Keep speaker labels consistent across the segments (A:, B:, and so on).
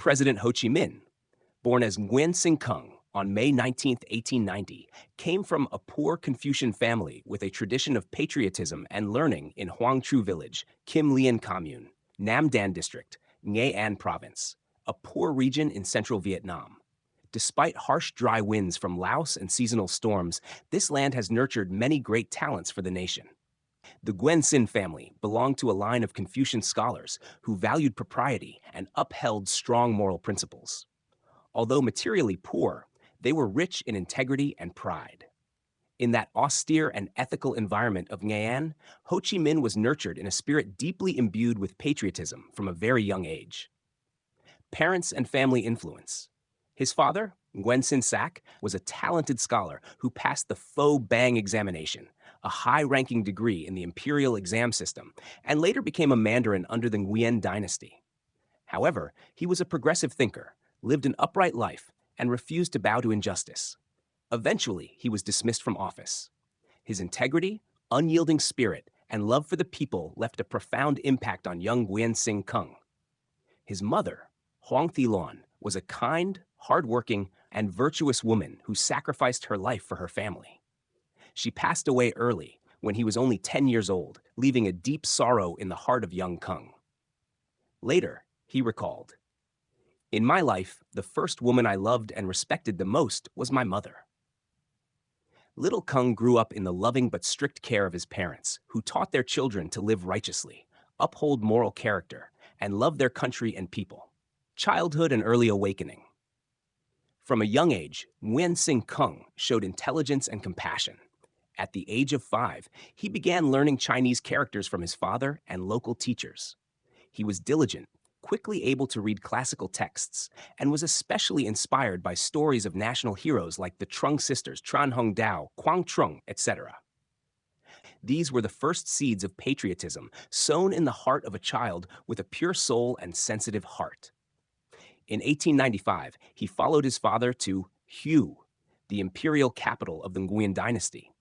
A: President Ho Chi Minh, born as Nguyen Sinh Kung on May 19, 1890, came from a poor Confucian family with a tradition of patriotism and learning in Hoang Tru Village, Kim Lien Commune, Nam Dan District, Nghệ An Province, a poor region in central Vietnam. Despite harsh dry winds from Laos and seasonal storms, this land has nurtured many great talents for the nation. The Nguyen Sinh family belonged to a line of Confucian scholars who valued propriety and upheld strong moral principles. Although materially poor, they were rich in integrity and pride. In that austere and ethical environment of Nghệ An, Ho Chi Minh was nurtured in a spirit deeply imbued with patriotism from a very young age. Parents and family influence. His father, Nguyen Sinh Sac, was a talented scholar who passed the Pho Bang examination, a high-ranking degree in the imperial exam system, and later became a mandarin under the Nguyen dynasty. However, he was a progressive thinker, lived an upright life, and refused to bow to injustice. Eventually, he was dismissed from office. His integrity, unyielding spirit, and love for the people left a profound impact on young Nguyen Sinh Kung. His mother, Hoang Thi Loan, was a kind, hardworking, and virtuous woman who sacrificed her life for her family. She passed away early when he was only 10 years old, leaving a deep sorrow in the heart of young Kung. Later, he recalled, "In my life, the first woman I loved and respected the most was my mother." Little Kung grew up in the loving but strict care of his parents, who taught their children to live righteously, uphold moral character, and love their country and people. Childhood and early awakening. From a young age, Nguyen Sinh Kung showed intelligence and compassion. At the age of 5, he began learning Chinese characters from his father and local teachers. He was diligent, quickly able to read classical texts, and was especially inspired by stories of national heroes like the Trung sisters, Tran Hung Dao, Quang Trung, etc. These were the first seeds of patriotism sown in the heart of a child with a pure soul and sensitive heart. In 1895, he followed his father to Hue, the imperial capital of the Nguyen dynasty.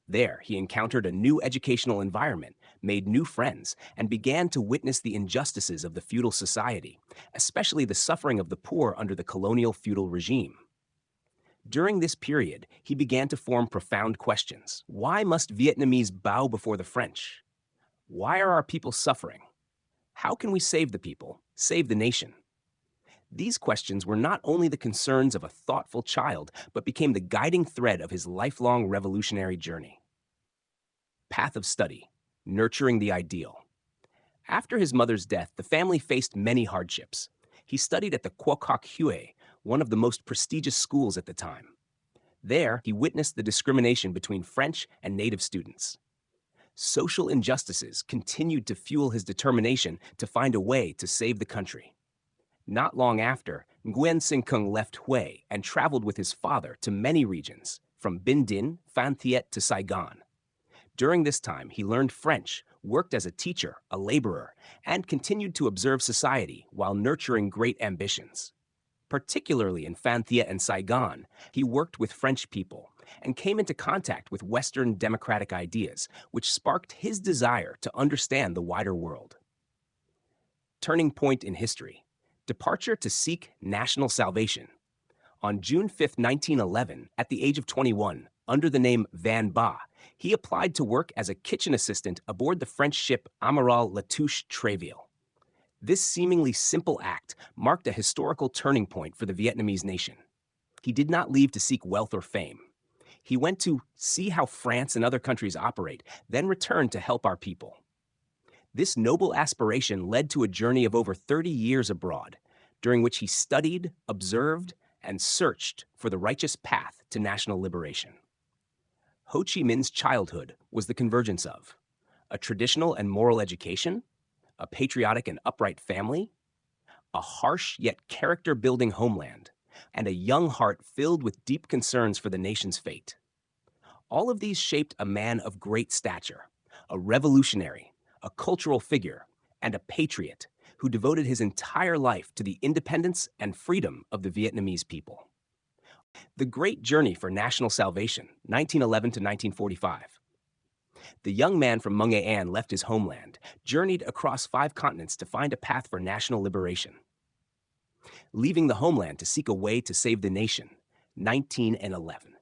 A: There, he encountered a new educational environment, made new friends, and began to witness the injustices of the feudal society, especially the suffering of the poor under the colonial feudal regime. During this period, he began to form profound questions. Why must Vietnamese bow before the French? Why are our people suffering? How can we save the people, save the nation? These questions were not only the concerns of a thoughtful child, but became the guiding thread of his lifelong revolutionary journey. Path of study, nurturing the ideal. After his mother's death, the family faced many hardships. He studied at the Quoc Hoc Hue, one of the most prestigious schools at the time. There, he witnessed the discrimination between French and native students. Social injustices continued to fuel his determination to find a way to save the country. Not long after, Nguyen Sinh Kung left Hue and traveled with his father to many regions, from Binh Dinh, Phan Thiet to Saigon. During this time, he learned French, worked as a teacher, a laborer, and continued to observe society while nurturing great ambitions. Particularly in Phan Thiet and Saigon, he worked with French people and came into contact with Western democratic ideas, which sparked his desire to understand the wider world. Turning point in history. Departure to seek national salvation. On June 5, 1911, at the age of 21, under the name Van Ba, he applied to work as a kitchen assistant aboard the French ship Amiral Latouche Treville. This seemingly simple act marked a historical turning point for the Vietnamese nation. He did not leave to seek wealth or fame. He went to see how France and other countries operate, then returned to help our people. This noble aspiration led to a journey of over 30 years abroad, during which he studied, observed, and searched for the righteous path to national liberation. Ho Chi Minh's childhood was the convergence of a traditional and moral education, a patriotic and upright family, a harsh yet character-building homeland, and a young heart filled with deep concerns for the nation's fate. All of these shaped a man of great stature, a revolutionary, a cultural figure, and a patriot who devoted his entire life to the independence and freedom of the Vietnamese people. The Great Journey for National Salvation, 1911 to 1945. The young man from Nghệ An left his homeland, journeyed across 5 continents to find a path for national liberation. leaving the homeland to seek a way to save the nation. 1911.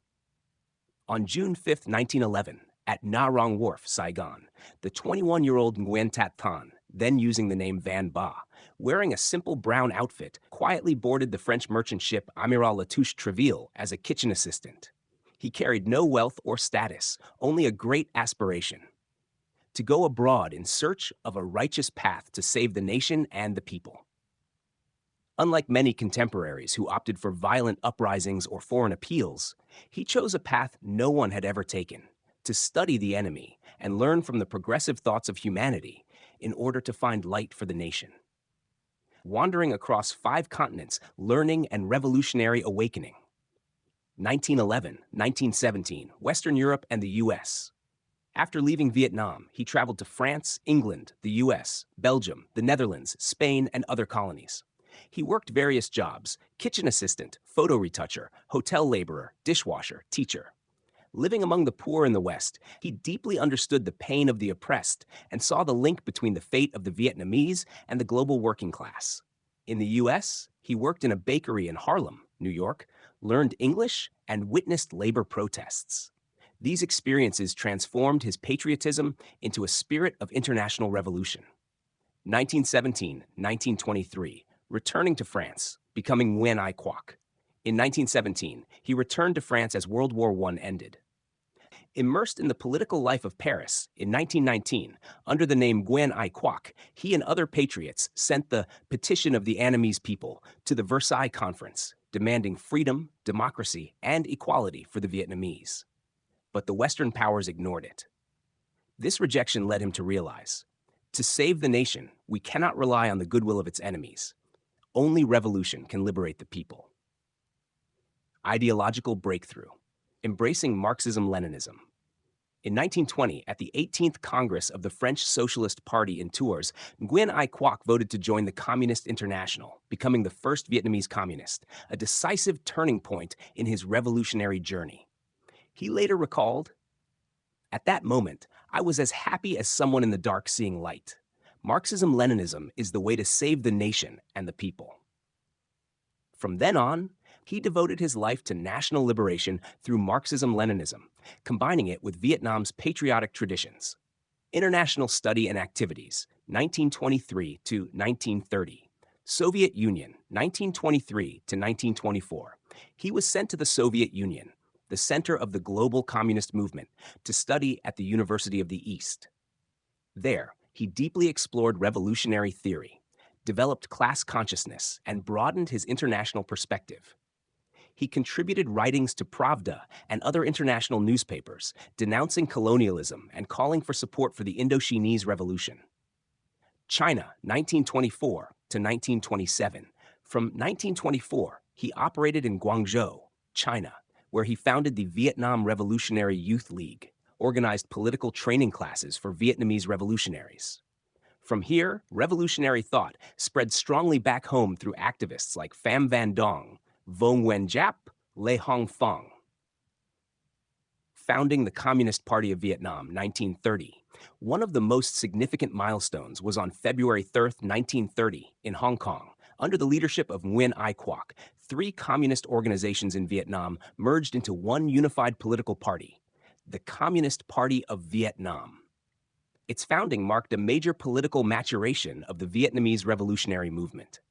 A: On June 5, 1911, at Na Rong Wharf, Saigon, the 21-year-old Nguyen Tat Thanh, then using the name Van Ba, wearing a simple brown outfit, quietly boarded the French merchant ship Amiral Latouche Treville as a kitchen assistant. He carried no wealth or status, only a great aspiration: to go abroad in search of a righteous path to save the nation and the people. Unlike many contemporaries who opted for violent uprisings or foreign appeals, he chose a path no one had ever taken: to study the enemy and learn from the progressive thoughts of humanity in order to find light for the nation. Wandering across 5 continents, learning and revolutionary awakening. 1911, 1917, Western Europe and the U.S. After leaving Vietnam, he traveled to France, England, the U.S., Belgium, the Netherlands, Spain, and other colonies. He worked various jobs: kitchen assistant, photo retoucher, hotel laborer, dishwasher, teacher. Living among the poor in the West, he deeply understood the pain of the oppressed and saw the link between the fate of the Vietnamese and the global working class. In the U.S., he worked in a bakery in Harlem, New York, learned English, and witnessed labor protests. These experiences transformed his patriotism into a spirit of international revolution. 1917, 1923, returning to France, becoming Nguyen Ai Quoc. In 1917, he returned to France as World War I ended. Immersed in the political life of Paris, in 1919, under the name Nguyen Ai Quoc, he and other patriots sent the Petition of the Annamese People to the Versailles Conference, demanding freedom, democracy, and equality for the Vietnamese. But the Western powers ignored it. This rejection led him to realize: to save the nation, we cannot rely on the goodwill of its enemies. Only revolution can liberate the people. Ideological breakthrough: embracing Marxism-Leninism. In 1920, at the 18th Congress of the French Socialist Party in Tours, Nguyen Ai Quoc voted to join the Communist International, becoming the first Vietnamese communist, a decisive turning point in his revolutionary journey. He later recalled, "At that moment, I was as happy as someone in the dark seeing light. Marxism-Leninism is the way to save the nation and the people." From then on, he devoted his life to national liberation through Marxism-Leninism, combining it with Vietnam's patriotic traditions. International study and activities, 1923 to 1930. Soviet Union, 1923 to 1924. He was sent to the Soviet Union, the center of the global communist movement, to study at the University of the East. There, he deeply explored revolutionary theory, developed class consciousness, and broadened his international perspective. He contributed writings to Pravda and other international newspapers, denouncing colonialism and calling for support for the Indo-Chinese Revolution. China, 1924 to 1927. From 1924, he operated in Guangzhou, China, where he founded the Vietnam Revolutionary Youth League, organized political training classes for Vietnamese revolutionaries. From here, revolutionary thought spread strongly back home through activists like Pham Van Dong, Vo Nguyen Giap, Le Hong Phong. Founding the Communist Party of Vietnam, 1930. One of the most significant milestones was on February 3, 1930, in Hong Kong. Under the leadership of Nguyen Ai Quoc, 3 communist organizations in Vietnam merged into one unified political party, the Communist Party of Vietnam. Its founding marked a major political maturation of the Vietnamese revolutionary movement.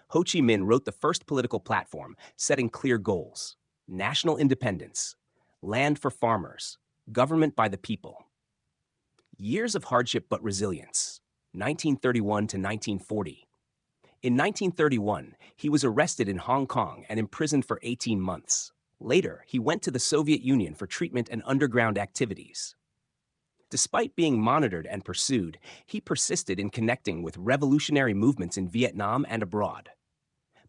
A: Ho Chi Minh wrote the first political platform, setting clear goals: national independence, land for farmers, government by the people. Years of hardship but resilience, 1931 to 1940. In 1931, he was arrested in Hong Kong and imprisoned for 18 months. Later, he went to the Soviet Union for treatment and underground activities. Despite being monitored and pursued, he persisted in connecting with revolutionary movements in Vietnam and abroad.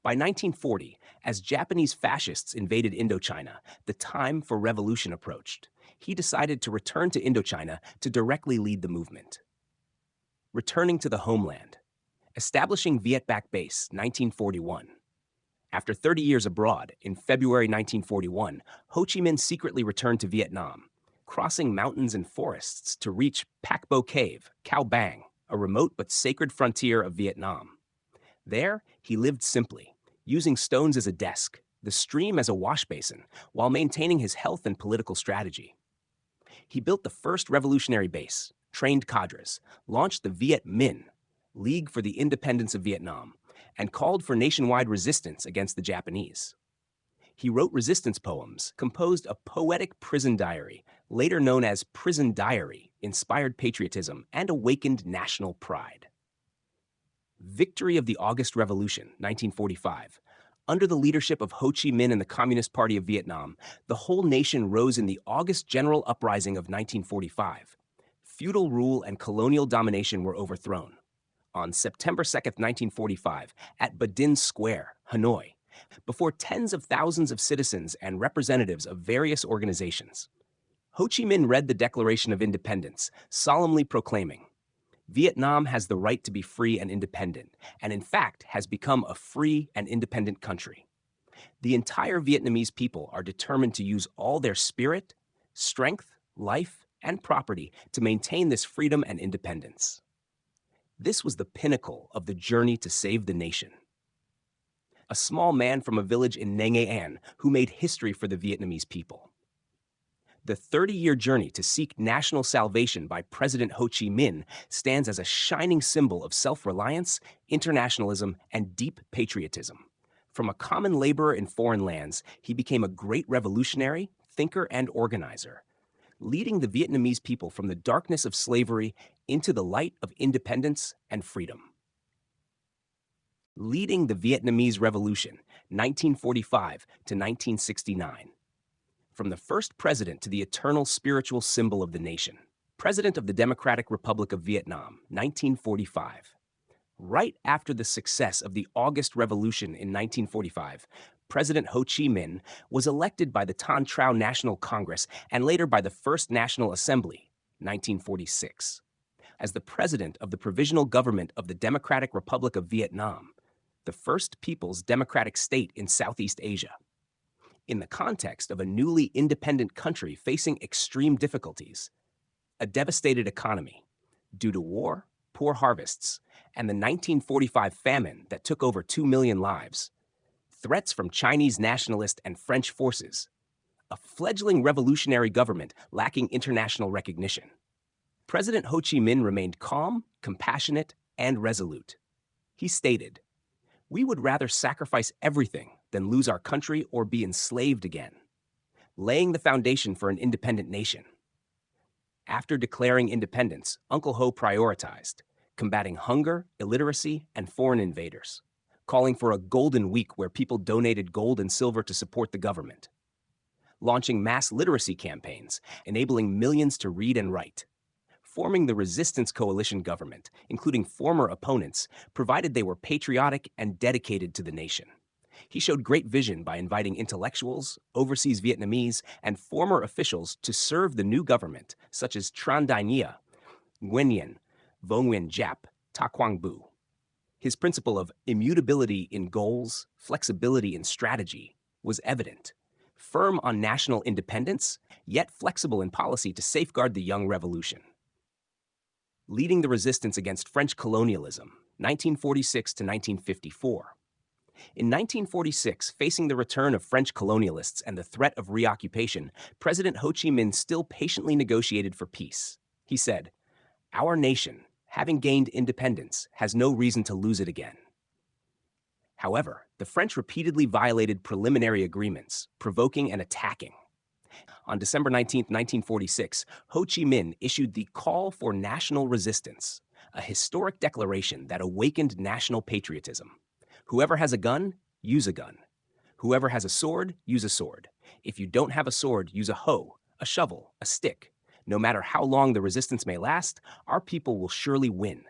A: By 1940, as Japanese fascists invaded Indochina, the time for revolution approached. He decided to return to Indochina to directly lead the movement. Returning to the homeland. Establishing Viet Bac Base, 1941. After 30 years abroad, in February 1941, Ho Chi Minh secretly returned to Vietnam, crossing mountains and forests to reach Pac Bo Cave, Cao Bang, a remote but sacred frontier of Vietnam. There, he lived simply, using stones as a desk, the stream as a wash basin, while maintaining his health and political strategy. He built the first revolutionary base, trained cadres, launched the Viet Minh, League for the Independence of Vietnam, and called for nationwide resistance against the Japanese. He wrote resistance poems, composed a poetic prison diary, later known as Prison Diary, inspired patriotism and awakened national pride. Victory of the August Revolution, 1945. Under the leadership of Ho Chi Minh and the Communist Party of Vietnam, the whole nation rose in the August General Uprising of 1945. Feudal rule and colonial domination were overthrown. On September 2nd, 1945, at Ba Dinh Square, Hanoi, before tens of thousands of citizens and representatives of various organizations, Ho Chi Minh read the Declaration of Independence, solemnly proclaiming, Vietnam has the right to be free and independent, and in fact has become a free and independent country. The entire Vietnamese people are determined to use all their spirit, strength, life, and property to maintain this freedom and independence. This was the pinnacle of the journey to save the nation. A small man from a village in Nghệ An who made history for the Vietnamese people. The 30-year journey to seek national salvation by President Ho Chi Minh stands as a shining symbol of self-reliance, internationalism, and deep patriotism. From a common laborer in foreign lands, he became a great revolutionary, thinker, and organizer, leading the Vietnamese people from the darkness of slavery into the light of independence and freedom. Leading the Vietnamese Revolution, 1945 to 1969. From the first president to the eternal spiritual symbol of the nation. President of the Democratic Republic of Vietnam, 1945. Right after the success of the August Revolution in 1945, President Ho Chi Minh was elected by the Tan Trao National Congress and later by the First National Assembly, 1946, as the president of the Provisional Government of the Democratic Republic of Vietnam, the first People's Democratic State in Southeast Asia. In the context of a newly independent country facing extreme difficulties, a devastated economy due to war, poor harvests, and the 1945 famine that took over 2 million lives, threats from Chinese nationalist and French forces, a fledgling revolutionary government lacking international recognition. President Ho Chi Minh remained calm, compassionate, and resolute. He stated, "We would rather sacrifice everything than lose our country or be enslaved again," laying the foundation for an independent nation. After declaring independence, Uncle Ho prioritized combating hunger, illiteracy, and foreign invaders, calling for a golden week where people donated gold and silver to support the government, launching mass literacy campaigns, enabling millions to read and write, forming the resistance coalition government, including former opponents, provided they were patriotic and dedicated to the nation. He showed great vision by inviting intellectuals, overseas Vietnamese, and former officials to serve the new government, such as Tran Dai Nha, Nguyen Nguyen, Vo Nguyen Giap, Ta Quang Bu. His principle of immutability in goals, flexibility in strategy, was evident. Firm on national independence, yet flexible in policy to safeguard the young revolution. Leading the resistance against French colonialism, 1946 to 1954. In 1946, facing the return of French colonialists and the threat of reoccupation, President Ho Chi Minh still patiently negotiated for peace. He said, "Our nation, having gained independence, has no reason to lose it again." However, the French repeatedly violated preliminary agreements, provoking and attacking. On December 19, 1946, Ho Chi Minh issued the Call for National Resistance, a historic declaration that awakened national patriotism. Whoever has a gun, use a gun. Whoever has a sword, use a sword. If you don't have a sword, use a hoe, a shovel, a stick. No matter how long the resistance may last, our people will surely win.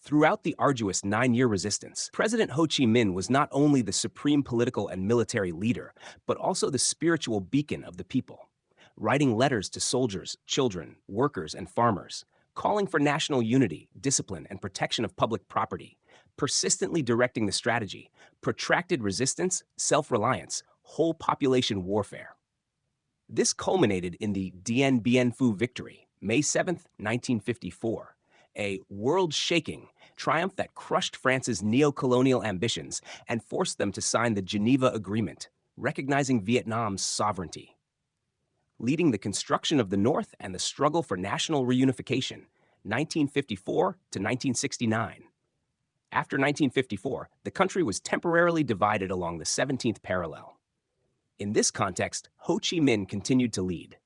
A: Throughout the arduous 9-year resistance, President Ho Chi Minh was not only the supreme political and military leader, but also the spiritual beacon of the people, writing letters to soldiers, children, workers, and farmers, calling for national unity, discipline, and protection of public property, persistently directing the strategy, protracted resistance, self-reliance, whole population warfare. This culminated in the Dien Bien Phu victory, May 7, 1954, a world-shaking triumph that crushed France's neo-colonial ambitions and forced them to sign the Geneva Agreement, recognizing Vietnam's sovereignty. Leading the construction of the North and the struggle for national reunification, 1954 to 1969. After 1954, the country was temporarily divided along the 17th parallel. In this context, Ho Chi Minh continued to lead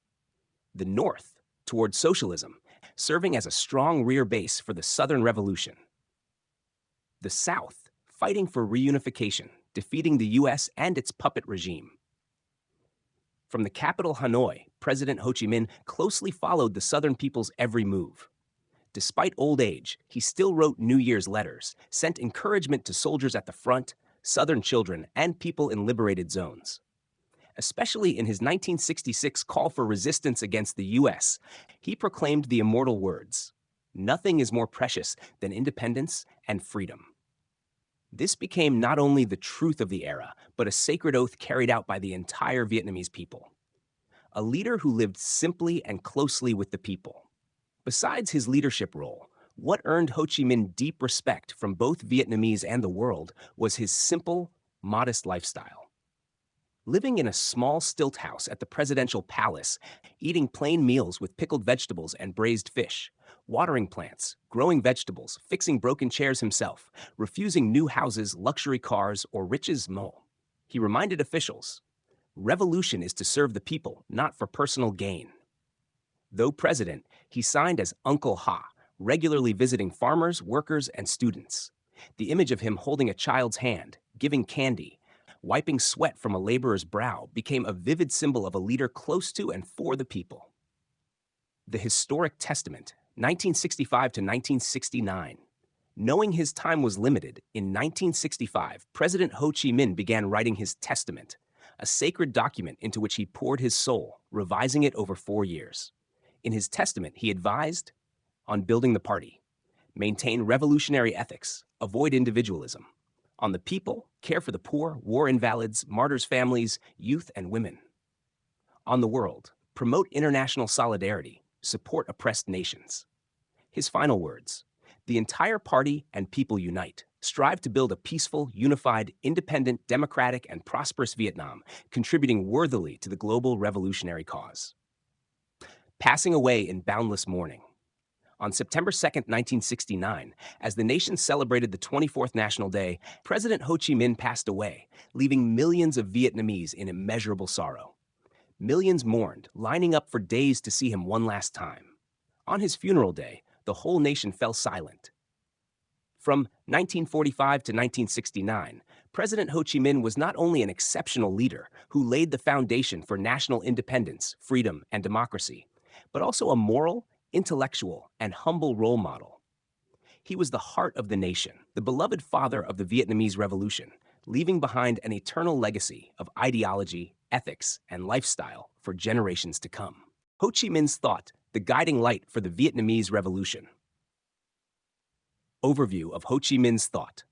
A: the North toward socialism, serving as a strong rear base for the Southern Revolution. The South, fighting for reunification, defeating the U.S. and its puppet regime. From the capital Hanoi, President Ho Chi Minh closely followed the Southern people's every move. Despite old age, he still wrote New Year's letters, sent encouragement to soldiers at the front, Southern children, and people in liberated zones. Especially in his 1966 call for resistance against the U.S., he proclaimed the immortal words, "Nothing is more precious than independence and freedom." This became not only the truth of the era, but a sacred oath carried out by the entire Vietnamese people. A leader who lived simply and closely with the people. Besides his leadership role, what earned Ho Chi Minh deep respect from both Vietnamese and the world was his simple, modest lifestyle. Living in a small stilt house at the presidential palace, eating plain meals with pickled vegetables and braised fish, watering plants, growing vegetables, fixing broken chairs himself, refusing new houses, luxury cars, or riches more. He reminded officials, revolution is to serve the people, not for personal gain. Though president, he signed as Uncle Ha, regularly visiting farmers, workers, and students. The image of him holding a child's hand, giving candy, wiping sweat from a laborer's brow became a vivid symbol of a leader close to and for the people. The Historic Testament, 1965 to 1969. Knowing his time was limited, in 1965, President Ho Chi Minh began writing his testament, a sacred document into which he poured his soul, revising it over 4 years. In his testament, he advised on building the party, maintain revolutionary ethics, avoid individualism. On the people, care for the poor, war invalids, martyrs' families, youth, and women. On the world, promote international solidarity, support oppressed nations. His final words, the entire party and people unite, strive to build a peaceful, unified, independent, democratic, and prosperous Vietnam, contributing worthily to the global revolutionary cause. Passing away in boundless mourning. On September 2, 1969, as the nation celebrated the 24th National Day, President Ho Chi Minh passed away, leaving millions of Vietnamese in immeasurable sorrow. Millions mourned, lining up for days to see him one last time. On his funeral day, the whole nation fell silent. From 1945 to 1969, President Ho Chi Minh was not only an exceptional leader who laid the foundation for national independence, freedom, and democracy, but also a moral, intellectual, and humble role model. He was the heart of the nation, the beloved father of the Vietnamese Revolution, leaving behind an eternal legacy of ideology, ethics, and lifestyle for generations to come. Ho Chi Minh's thought, the guiding light for the Vietnamese Revolution. Overview of Ho Chi Minh's thought.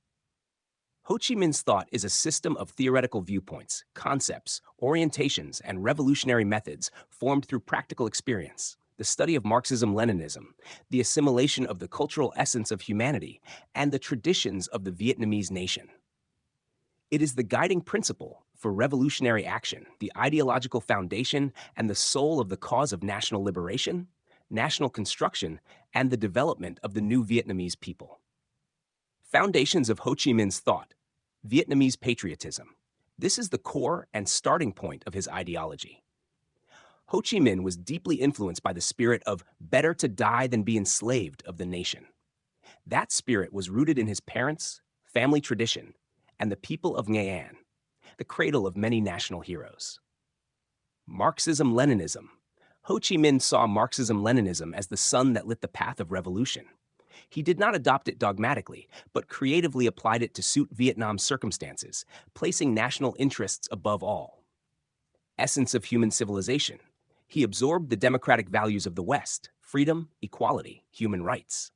A: Ho Chi Minh's thought is a system of theoretical viewpoints, concepts, orientations, and revolutionary methods formed through practical experience, the study of Marxism-Leninism, the assimilation of the cultural essence of humanity, and the traditions of the Vietnamese nation. It is the guiding principle for revolutionary action, the ideological foundation, and the soul of the cause of national liberation, national construction, and the development of the new Vietnamese people. Foundations of Ho Chi Minh's thought. Vietnamese patriotism. This is the core and starting point of his ideology. Ho Chi Minh was deeply influenced by the spirit of better to die than be enslaved of the nation. That spirit was rooted in his parents, family tradition, and the people of Nghệ An, the cradle of many national heroes. Marxism-Leninism. Ho Chi Minh saw Marxism-Leninism as the sun that lit the path of revolution. He did not adopt it dogmatically, but creatively applied it to suit Vietnam's circumstances, placing national interests above all. Essence of human civilization. He absorbed the democratic values of the West, freedom, equality, human rights.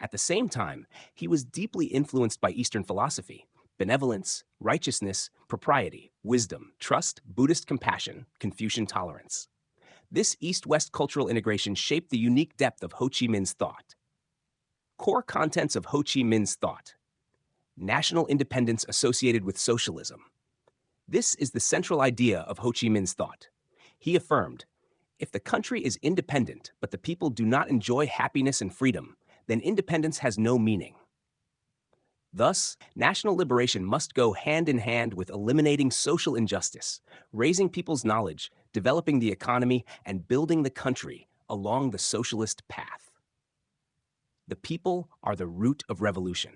A: At the same time, he was deeply influenced by Eastern philosophy, benevolence, righteousness, propriety, wisdom, trust, Buddhist compassion, Confucian tolerance. This East-West cultural integration shaped the unique depth of Ho Chi Minh's thought. Core contents of Ho Chi Minh's thought: national independence associated with socialism. This is the central idea of Ho Chi Minh's thought. He affirmed, if the country is independent but the people do not enjoy happiness and freedom, then independence has no meaning. Thus, national liberation must go hand in hand with eliminating social injustice, raising people's knowledge, developing the economy, and building the country along the socialist path. The people are the root of revolution.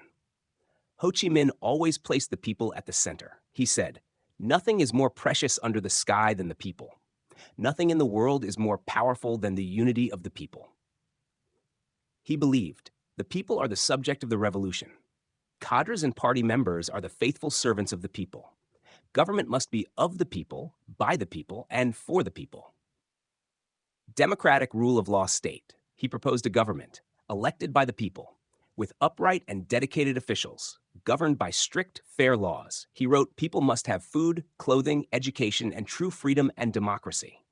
A: Ho Chi Minh always placed the people at the center. He said, nothing is more precious under the sky than the people. Nothing in the world is more powerful than the unity of the people. He believed, the people are the subject of the revolution. Cadres and party members are the faithful servants of the people. Government must be of the people, by the people, and for the people. Democratic rule of law state. He proposed a government, elected by the people, with upright and dedicated officials, governed by strict, fair laws. He wrote, people must have food, clothing, education, and true freedom and democracy.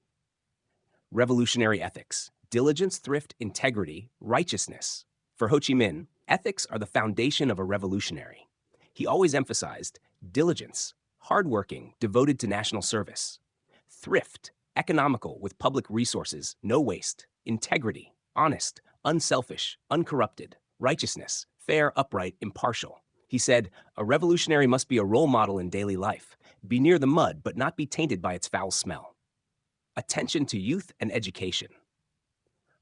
A: Revolutionary ethics. Diligence, thrift, integrity, righteousness. For Ho Chi Minh, ethics are the foundation of a revolutionary. He always emphasized diligence, hardworking, devoted to national service. Thrift, economical, with public resources, no waste. Integrity, honest, unselfish, uncorrupted. Righteousness, fair, upright, impartial. He said, a revolutionary must be a role model in daily life, be near the mud but not be tainted by its foul smell. Attention to youth and education.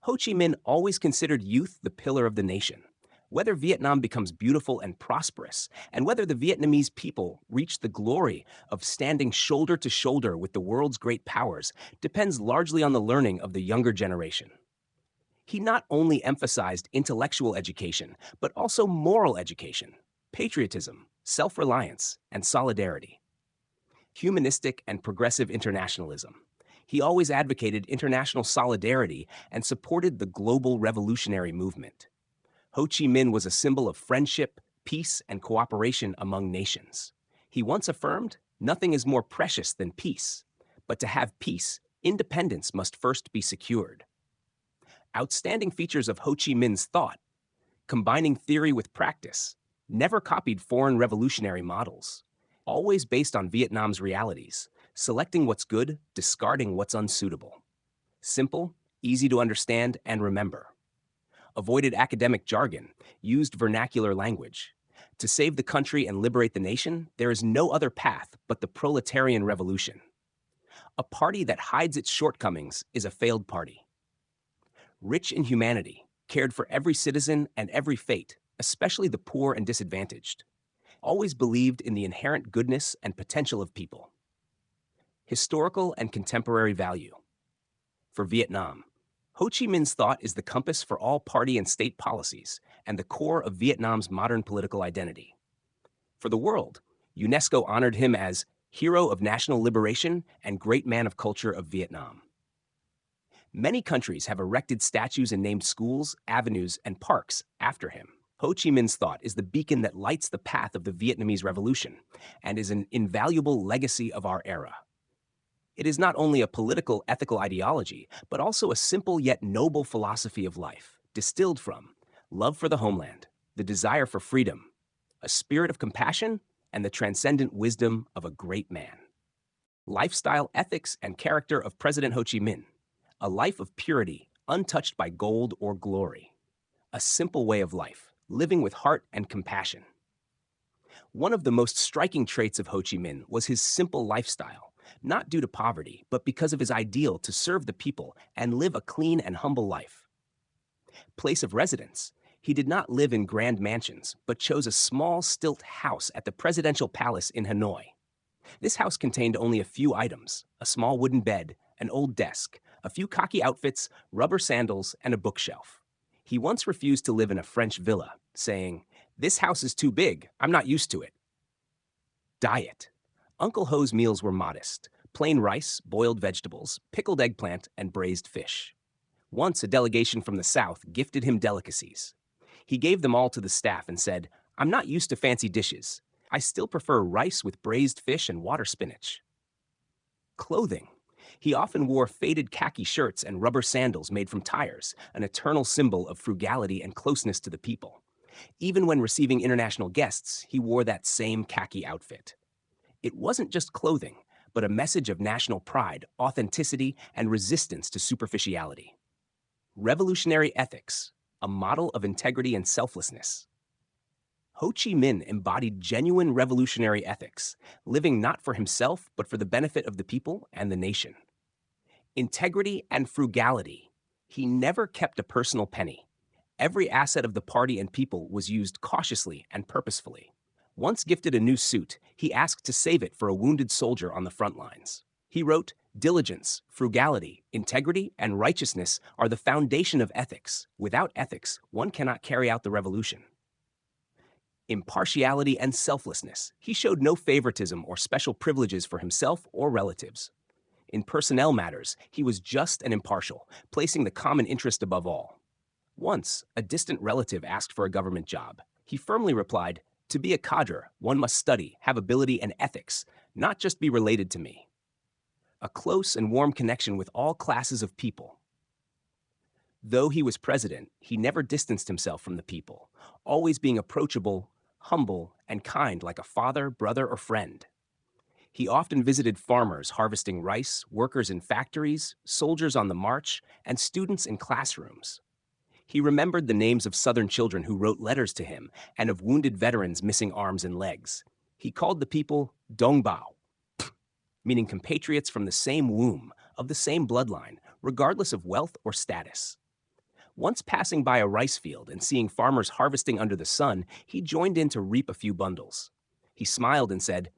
A: Ho Chi Minh always considered youth the pillar of the nation. Whether Vietnam becomes beautiful and prosperous, and whether the Vietnamese people reach the glory of standing shoulder to shoulder with the world's great powers, depends largely on the learning of the younger generation. He not only emphasized intellectual education, but also moral education, patriotism, self-reliance, and solidarity. Humanistic and progressive internationalism. He always advocated international solidarity and supported the global revolutionary movement. Ho Chi Minh was a symbol of friendship, peace, and cooperation among nations. He once affirmed, nothing is more precious than peace, but to have peace, independence must first be secured. Outstanding features of Ho Chi Minh's thought: combining theory with practice, never copied foreign revolutionary models, always based on Vietnam's realities, selecting what's good, discarding what's unsuitable. Simple, easy to understand and remember. Avoided academic jargon, used vernacular language. To save the country and liberate the nation, there is no other path but the proletarian revolution. A party that hides its shortcomings is a failed party. Rich in humanity, cared for every citizen and every fate, especially the poor and disadvantaged. Always believed in the inherent goodness and potential of people. Historical and contemporary value. For Vietnam, Ho Chi Minh's thought is the compass for all party and state policies and the core of Vietnam's modern political identity. For the world, UNESCO honored him as Hero of National Liberation and Great Man of Culture of Vietnam. Many countries have erected statues and named schools, avenues, and parks after him. Ho Chi Minh's thought is the beacon that lights the path of the Vietnamese Revolution and is an invaluable legacy of our era. It is not only a political, ethical ideology, but also a simple yet noble philosophy of life, distilled from love for the homeland, the desire for freedom, a spirit of compassion, and the transcendent wisdom of a great man. Lifestyle, ethics, and character of President Ho Chi Minh. A life of purity, untouched by gold or glory. A simple way of life, living with heart and compassion. One of the most striking traits of Ho Chi Minh was his simple lifestyle, not due to poverty, but because of his ideal to serve the people and live a clean and humble life. Place of residence. He did not live in grand mansions, but chose a small stilt house at the presidential palace in Hanoi. This house contained only a few items: a small wooden bed, an old desk, a few khaki outfits, rubber sandals, and a bookshelf. He once refused to live in a French villa, saying, "This house is too big, I'm not used to it." Diet. Uncle Ho's meals were modest: plain rice, boiled vegetables, pickled eggplant, and braised fish. Once a delegation from the South gifted him delicacies. He gave them all to the staff and said, "I'm not used to fancy dishes. I still prefer rice with braised fish and water spinach." Clothing. He often wore faded khaki shirts and rubber sandals made from tires, an eternal symbol of frugality and closeness to the people. Even when receiving international guests, he wore that same khaki outfit. It wasn't just clothing, but a message of national pride, authenticity, and resistance to superficiality. Revolutionary ethics, a model of integrity and selflessness. Ho Chi Minh embodied genuine revolutionary ethics, living not for himself, but for the benefit of the people and the nation. Integrity and frugality. He never kept a personal penny. Every asset of the party and people was used cautiously and purposefully. Once gifted a new suit, he asked to save it for a wounded soldier on the front lines. He wrote, "Diligence, frugality, integrity, and righteousness are the foundation of ethics. Without ethics, one cannot carry out the revolution." Impartiality and selflessness. He showed no favoritism or special privileges for himself or relatives. In personnel matters, he was just and impartial, placing the common interest above all. Once, a distant relative asked for a government job. He firmly replied, "To be a cadre, one must study, have ability and ethics, not just be related to me." A close and warm connection with all classes of people. Though he was president, he never distanced himself from the people, always being approachable, humble, and kind like a father, brother, or friend. He often visited farmers harvesting rice, workers in factories, soldiers on the march, and students in classrooms. He remembered the names of Southern children who wrote letters to him and of wounded veterans missing arms and legs. He called the people Dongbao, meaning compatriots from the same womb, of the same bloodline, regardless of wealth or status. Once passing by a rice field and seeing farmers harvesting under the sun, he joined in to reap a few bundles. He smiled and said,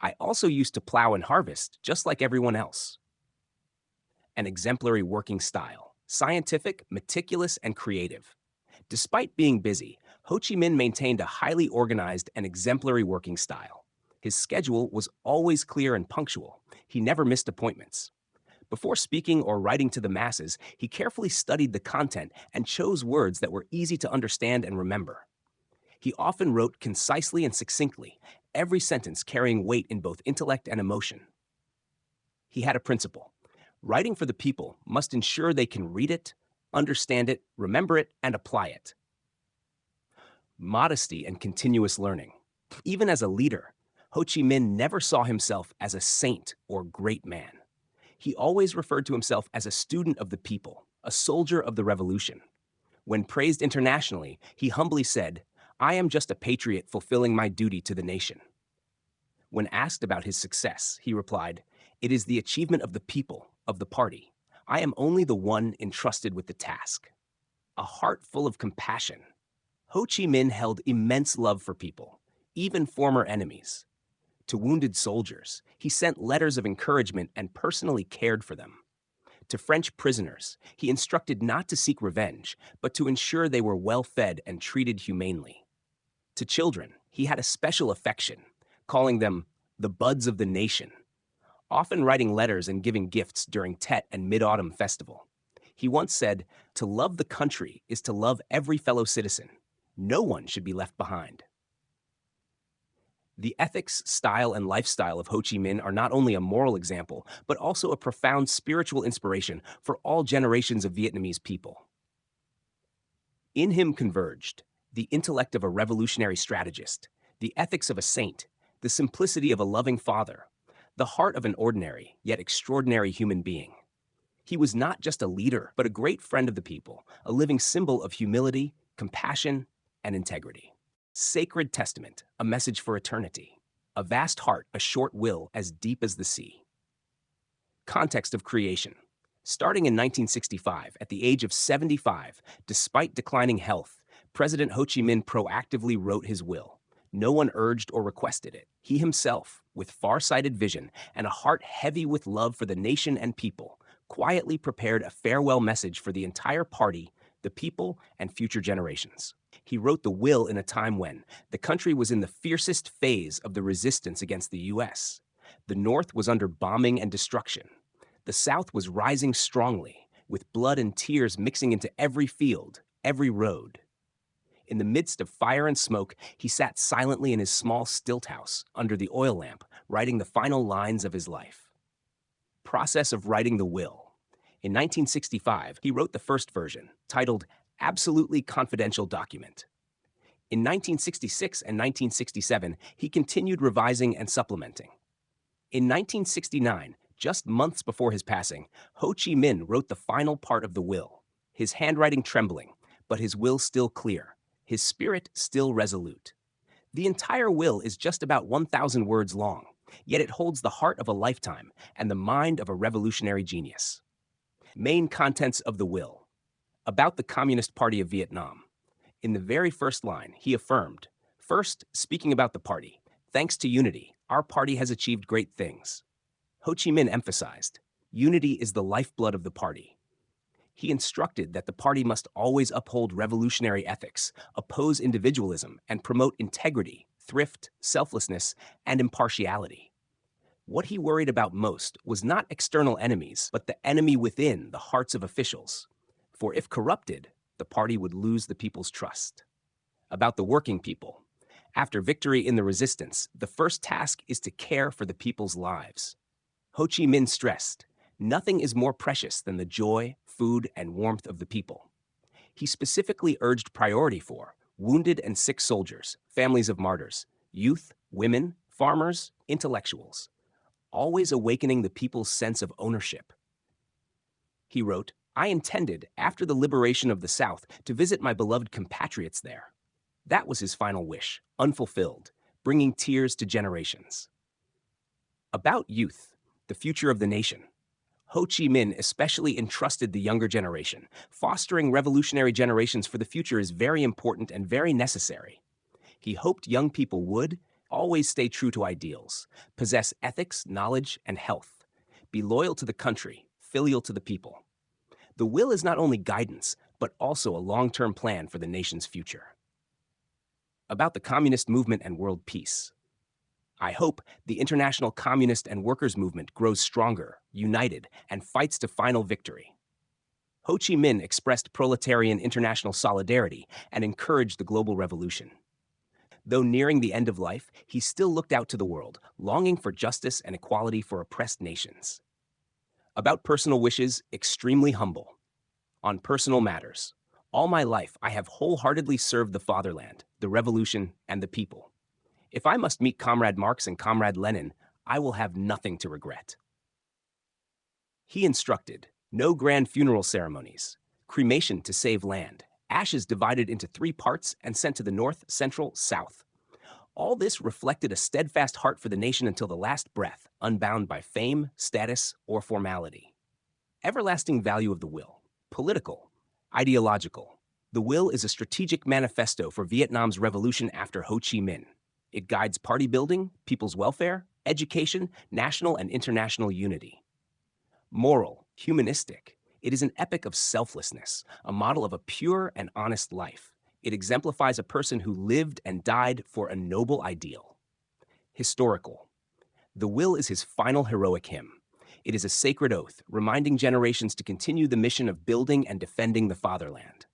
A: "I also used to plow and harvest, just like everyone else." An exemplary working style, scientific, meticulous, and creative. Despite being busy, Ho Chi Minh maintained a highly organized and exemplary working style. His schedule was always clear and punctual. He never missed appointments. Before speaking or writing to the masses, he carefully studied the content and chose words that were easy to understand and remember. He often wrote concisely and succinctly, every sentence carrying weight in both intellect and emotion. He had a principle. Writing for the people must ensure they can read it, understand it, remember it, and apply it. Modesty and continuous learning. Even as a leader, Ho Chi Minh never saw himself as a saint or great man. He always referred to himself as a student of the people, a soldier of the revolution. When praised internationally, he humbly said, "I am just a patriot fulfilling my duty to the nation." When asked about his success, he replied, "It is the achievement of the people, of the party. I am only the one entrusted with the task." A heart full of compassion. Ho Chi Minh held immense love for people, even former enemies. To wounded soldiers, he sent letters of encouragement and personally cared for them. To French prisoners, he instructed not to seek revenge, but to ensure they were well fed and treated humanely. To children, he had a special affection, calling them the buds of the nation, often writing letters and giving gifts during Tet and Mid-Autumn Festival. He once said, "To love the country is to love every fellow citizen. No one should be left behind." The ethics, style, and lifestyle of Ho Chi Minh are not only a moral example, but also a profound spiritual inspiration for all generations of Vietnamese people. In him converged the intellect of a revolutionary strategist, the ethics of a saint, the simplicity of a loving father, the heart of an ordinary, yet extraordinary human being. He was not just a leader, but a great friend of the people, a living symbol of humility, compassion, and integrity. Sacred testament, a message for eternity. A vast heart, a short will, as deep as the sea. Context of creation. Starting in 1965, at the age of 75, despite declining health, President Ho Chi Minh proactively wrote his will. No one urged or requested it. He himself, with far-sighted vision and a heart heavy with love for the nation and people, quietly prepared a farewell message for the entire party, the people, and future generations. He wrote the will in a time when the country was in the fiercest phase of the resistance against the U.S. The North was under bombing and destruction. The South was rising strongly, with blood and tears mixing into every field, every road. In the midst of fire and smoke, he sat silently in his small stilt house under the oil lamp, writing the final lines of his life. Process of writing the will. In 1965, he wrote the first version, titled Absolutely Confidential Document. In 1966 and 1967, he continued revising and supplementing. In 1969, just months before his passing, Ho Chi Minh wrote the final part of the will, his handwriting trembling, but his will still clear, his spirit still resolute. The entire will is just about 1,000 words long, yet it holds the heart of a lifetime and the mind of a revolutionary genius. Main contents of the will. About the Communist Party of Vietnam. In the very first line, he affirmed, first, speaking about the party, thanks to unity, our party has achieved great things. Ho Chi Minh emphasized, unity is the lifeblood of the party. He instructed that the party must always uphold revolutionary ethics, oppose individualism, and promote integrity, thrift, selflessness, and impartiality. What he worried about most was not external enemies, but the enemy within the hearts of officials. For if corrupted, the party would lose the people's trust. About the working people. After victory in the resistance, the first task is to care for the people's lives. Ho Chi Minh stressed, nothing is more precious than the joy, food, and warmth of the people. He specifically urged priority for wounded and sick soldiers, families of martyrs, youth, women, farmers, intellectuals, always awakening the people's sense of ownership. He wrote, I intended, after the liberation of the South, to visit my beloved compatriots there. That was his final wish, unfulfilled, bringing tears to generations. About youth, the future of the nation. Ho Chi Minh especially entrusted the younger generation. Fostering revolutionary generations for the future is very important and very necessary. He hoped young people would always stay true to ideals, possess ethics, knowledge, and health, be loyal to the country, filial to the people. The will is not only guidance, but also a long-term plan for the nation's future. About the communist movement and world peace. I hope the international communist and workers' movement grows stronger, united, and fights to final victory. Ho Chi Minh expressed proletarian international solidarity and encouraged the global revolution. Though nearing the end of life, he still looked out to the world, longing for justice and equality for oppressed nations. About personal wishes, extremely humble. On personal matters. All my life, I have wholeheartedly served the fatherland, the revolution, and the people. If I must meet Comrade Marx and Comrade Lenin, I will have nothing to regret. He instructed, no grand funeral ceremonies, cremation to save land, ashes divided into 3 parts and sent to the north, central, south. All this reflected a steadfast heart for the nation until the last breath, unbound by fame, status, or formality. Everlasting value of the will. Political, ideological. The will is a strategic manifesto for Vietnam's revolution after Ho Chi Minh. It guides party building, people's welfare, education, national and international unity. Moral, humanistic. It is an epic of selflessness, a model of a pure and honest life. It exemplifies a person who lived and died for a noble ideal. Historical. The will is his final heroic hymn. It is a sacred oath, reminding generations to continue the mission of building and defending the fatherland.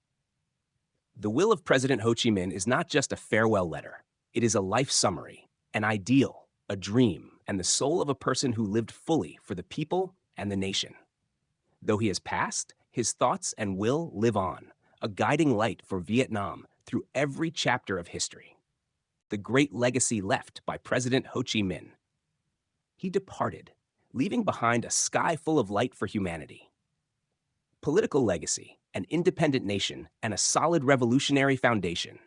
A: The will of President Ho Chi Minh is not just a farewell letter. It is a life summary, an ideal, a dream, and the soul of a person who lived fully for the people and the nation. Though he has passed, his thoughts and will live on, a guiding light for Vietnam through every chapter of history. The great legacy left by President Ho Chi Minh. He departed, leaving behind a sky full of light for humanity. Political legacy, an independent nation, and a solid revolutionary foundation.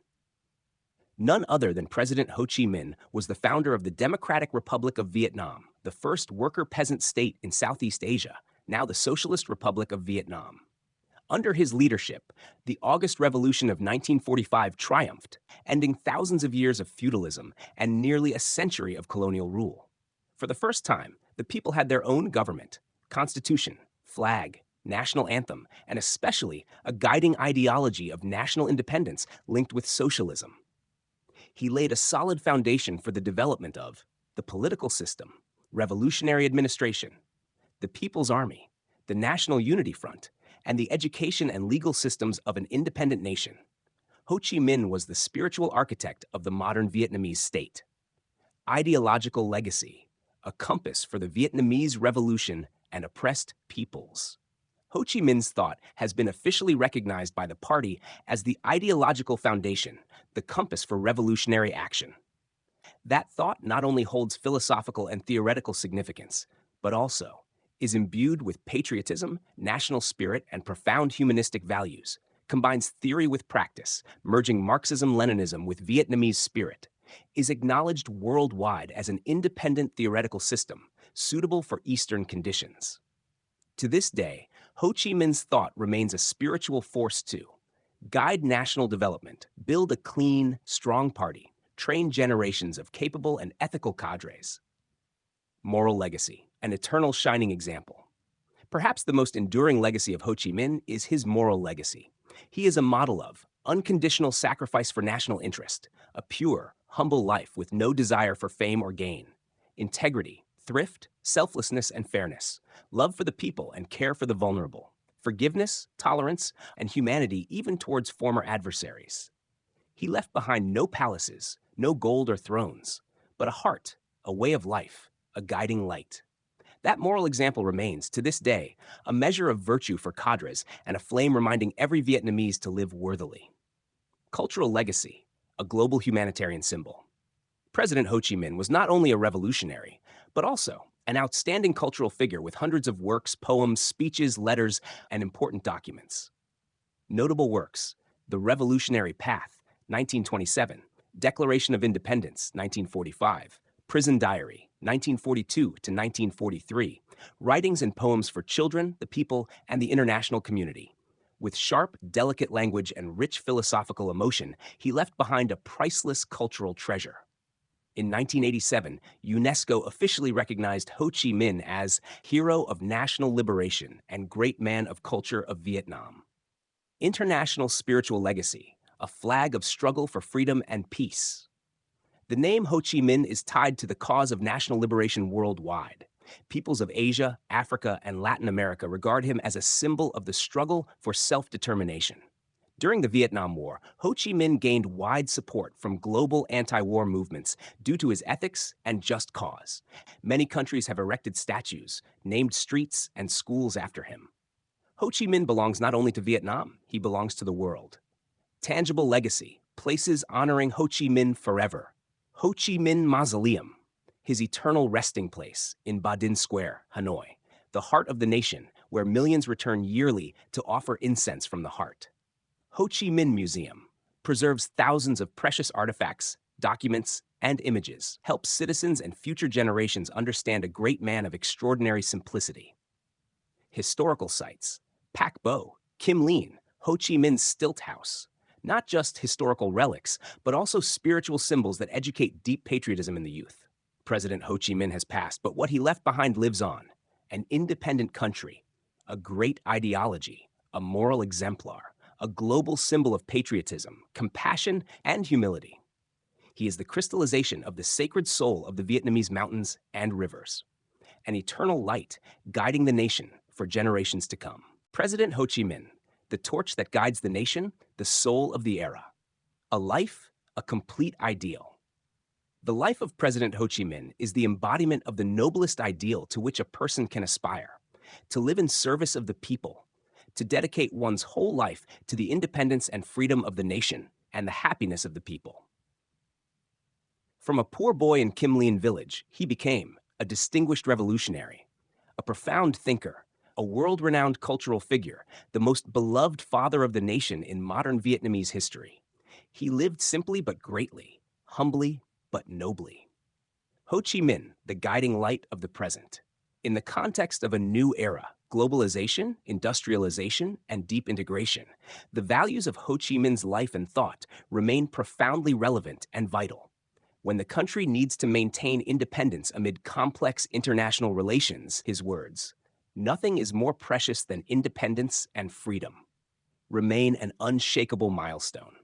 A: None other than President Ho Chi Minh was the founder of the Democratic Republic of Vietnam, the first worker-peasant state in Southeast Asia, now the Socialist Republic of Vietnam. Under his leadership, the August Revolution of 1945 triumphed, ending thousands of years of feudalism and nearly a century of colonial rule. For the first time, the people had their own government, constitution, flag, national anthem, and especially a guiding ideology of national independence linked with socialism. He laid a solid foundation for the development of the political system, revolutionary administration, the People's Army, the National Unity Front, and the education and legal systems of an independent nation. Ho Chi Minh was the spiritual architect of the modern Vietnamese state. Ideological legacy, a compass for the Vietnamese revolution and oppressed peoples. Ho Chi Minh's thought has been officially recognized by the party as the ideological foundation, the compass for revolutionary action. That thought not only holds philosophical and theoretical significance, but also is imbued with patriotism, national spirit, and profound humanistic values, combines theory with practice, merging Marxism-Leninism with Vietnamese spirit, is acknowledged worldwide as an independent theoretical system suitable for Eastern conditions. To this day, Ho Chi Minh's thought remains a spiritual force to guide national development, build a clean, strong party, train generations of capable and ethical cadres. Moral legacy, an eternal shining example. Perhaps the most enduring legacy of Ho Chi Minh is his moral legacy. He is a model of unconditional sacrifice for national interest, a pure, humble life with no desire for fame or gain, integrity, thrift, selflessness, and fairness, love for the people and care for the vulnerable, forgiveness, tolerance, and humanity even towards former adversaries. He left behind no palaces, no gold or thrones, but a heart, a way of life, a guiding light. That moral example remains, to this day, a measure of virtue for cadres and a flame reminding every Vietnamese to live worthily. Cultural legacy, a global humanitarian symbol. President Ho Chi Minh was not only a revolutionary, but also an outstanding cultural figure with hundreds of works, poems, speeches, letters, and important documents. Notable works: The Revolutionary Path, 1927, Declaration of Independence, 1945, Prison Diary, 1942 to 1943, writings and poems for children, the people, and the international community. With sharp, delicate language and rich philosophical emotion, he left behind a priceless cultural treasure. In 1987, UNESCO officially recognized Ho Chi Minh as Hero of National Liberation and Great Man of Culture of Vietnam. International spiritual legacy, a flag of struggle for freedom and peace. The name Ho Chi Minh is tied to the cause of national liberation worldwide. Peoples of Asia, Africa, and Latin America regard him as a symbol of the struggle for self-determination. During the Vietnam War, Ho Chi Minh gained wide support from global anti-war movements due to his ethics and just cause. Many countries have erected statues, named streets, and schools after him. Ho Chi Minh belongs not only to Vietnam, he belongs to the world. Tangible legacy, places honoring Ho Chi Minh forever. Ho Chi Minh Mausoleum, his eternal resting place in Ba Dinh Square, Hanoi, the heart of the nation where millions return yearly to offer incense from the heart. Ho Chi Minh Museum preserves thousands of precious artifacts, documents, and images, helps citizens and future generations understand a great man of extraordinary simplicity. Historical sites: Pac Bo, Kim Lien, Ho Chi Minh's Stilt House. Not just historical relics, but also spiritual symbols that educate deep patriotism in the youth. President Ho Chi Minh has passed, but what he left behind lives on. An independent country, a great ideology, a moral exemplar, a global symbol of patriotism, compassion, and humility. He is the crystallization of the sacred soul of the Vietnamese mountains and rivers, an eternal light guiding the nation for generations to come. President Ho Chi Minh, the torch that guides the nation, the soul of the era. A life, a complete ideal. The life of President Ho Chi Minh is the embodiment of the noblest ideal to which a person can aspire: to live in service of the people, to dedicate one's whole life to the independence and freedom of the nation and the happiness of the people. From a poor boy in Kim Lien village, he became a distinguished revolutionary, a profound thinker, a world-renowned cultural figure, the most beloved father of the nation in modern Vietnamese history. He lived simply but greatly, humbly but nobly. Ho Chi Minh, the guiding light of the present. In the context of a new era, globalization, industrialization, and deep integration, the values of Ho Chi Minh's life and thought remain profoundly relevant and vital. When the country needs to maintain independence amid complex international relations, his words, "Nothing is more precious than independence and freedom," remain an unshakable milestone.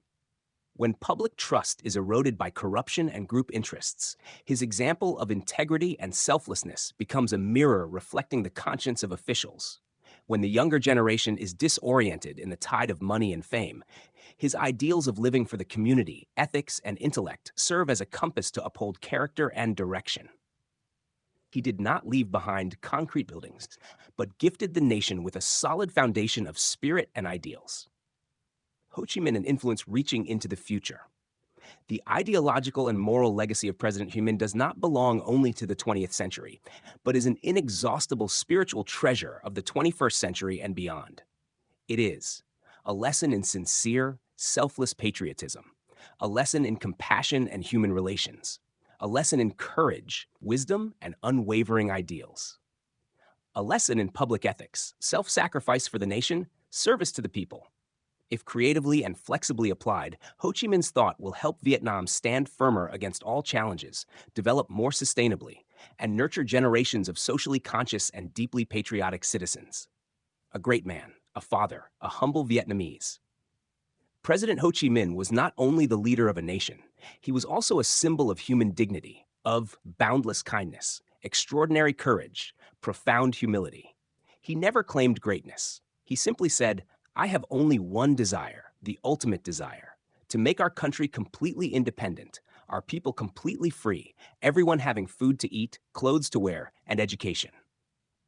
A: When public trust is eroded by corruption and group interests, his example of integrity and selflessness becomes a mirror reflecting the conscience of officials. When the younger generation is disoriented in the tide of money and fame, his ideals of living for the community, ethics, and intellect serve as a compass to uphold character and direction. He did not leave behind concrete buildings, but gifted the nation with a solid foundation of spirit and ideals. Ho Chi Minh an influence reaching into the future. The ideological and moral legacy of President Hu Minh does not belong only to the 20th century, but is an inexhaustible spiritual treasure of the 21st century and beyond. It is a lesson in sincere, selfless patriotism, a lesson in compassion and human relations, a lesson in courage, wisdom, and unwavering ideals, a lesson in public ethics, self-sacrifice for the nation, service to the people. If creatively and flexibly applied, Ho Chi Minh's thought will help Vietnam stand firmer against all challenges, develop more sustainably, and nurture generations of socially conscious and deeply patriotic citizens. A great man, a father, a humble Vietnamese. President Ho Chi Minh was not only the leader of a nation, he was also a symbol of human dignity, of boundless kindness, extraordinary courage, profound humility. He never claimed greatness. He simply said, I have only one desire, the ultimate desire, to make our country completely independent, our people completely free, everyone having food to eat, clothes to wear, and education.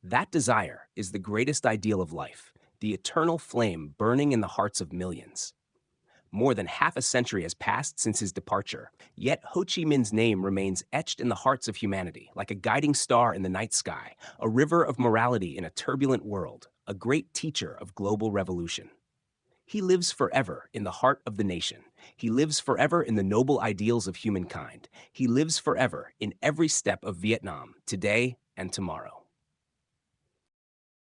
A: That desire is the greatest ideal of life, the eternal flame burning in the hearts of millions. More than half a century has passed since his departure, yet Ho Chi Minh's name remains etched in the hearts of humanity, like a guiding star in the night sky, a river of morality in a turbulent world, a great teacher of global revolution. He lives forever in the heart of the nation. He lives forever in the noble ideals of humankind. He lives forever in every step of Vietnam, today and tomorrow.